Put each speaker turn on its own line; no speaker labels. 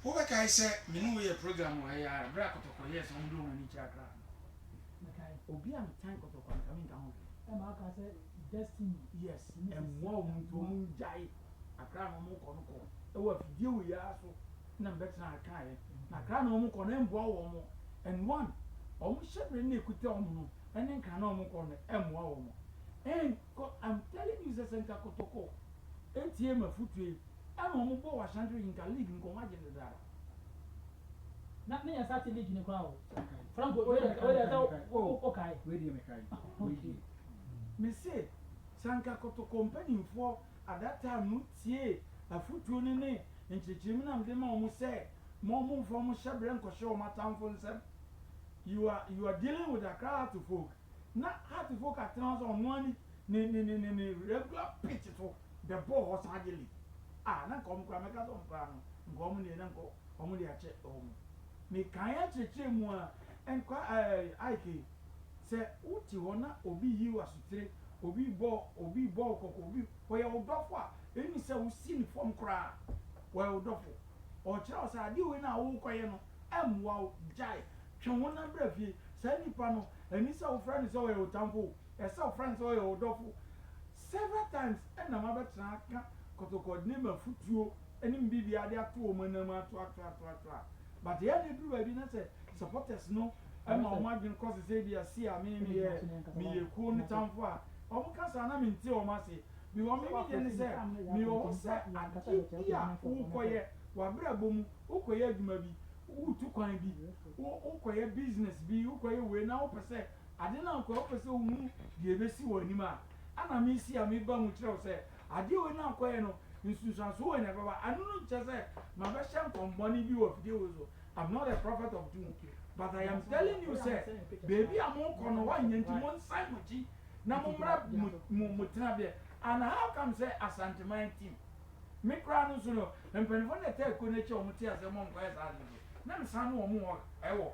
Who can I say, Minu program where I have bracket of yes, on doing any chakra. Obi am tank of the coming down.
And I can say destiny.
Yes, and one to die. A crown of Mokono. Oh, if you we are so, no better than I can. A crown of Mokon and Bow and one. Almost every could tell me, and then can almost on M. Wow. And I'm telling you, the Santa Kotoko. ATM of footway. I'm almost was under in the league in Commagin the Dara.
Not me as I league in the crowd. Franco, okay,
Radio Mechanic.
Me say, Sanka Koto company for at that time, no tea, a foot running in Chichimina, the mom say, Momo from Shabran show my town for them. You are dealing with a crowd to folk. Not how to folk at times on one regular pitch to the ball was hardly. Ah, not come Grammatica on Pano, Gomini and Uncle, only a check home. Me can't check more and Ike say, Uti Wana, Obi, you was to say, Obi ball, Obi, where old Doffa, any say we seen from cry, well, Doffo, or Charles, I do in our own coyano, wow, jai, Chawona Brevi, Sandy Pano, and his old friends oil tampo, as our friends oil Doffo. Several times, and a mother Tanaka, Kotoko, name a foot you, and in Bibi, I have 2 women, but the other do I didn't say, supporters no. I'm not margin cause the Zabia see a me a cool town for. Almost an am in Tio Massy. We want me to say, me all set and yeah, who quiet, Wabra boom, who quiet maybe, who took one be, who quiet business be, who quiet way now per se. I didn't know what so who gave us you anima. And I miss you, me bum with say, I do now quiet no, institutions who and ever. I don't just say, my best chance from money view of deals. I'm not a prophet of doom. But I am telling you, sir, baby, I'm more corner one into one side with you. Now, Mutrabe, and how come say a Santimine team? Make round sooner, and when they take Kunacho Mutias among guys, I'm son or more. I will.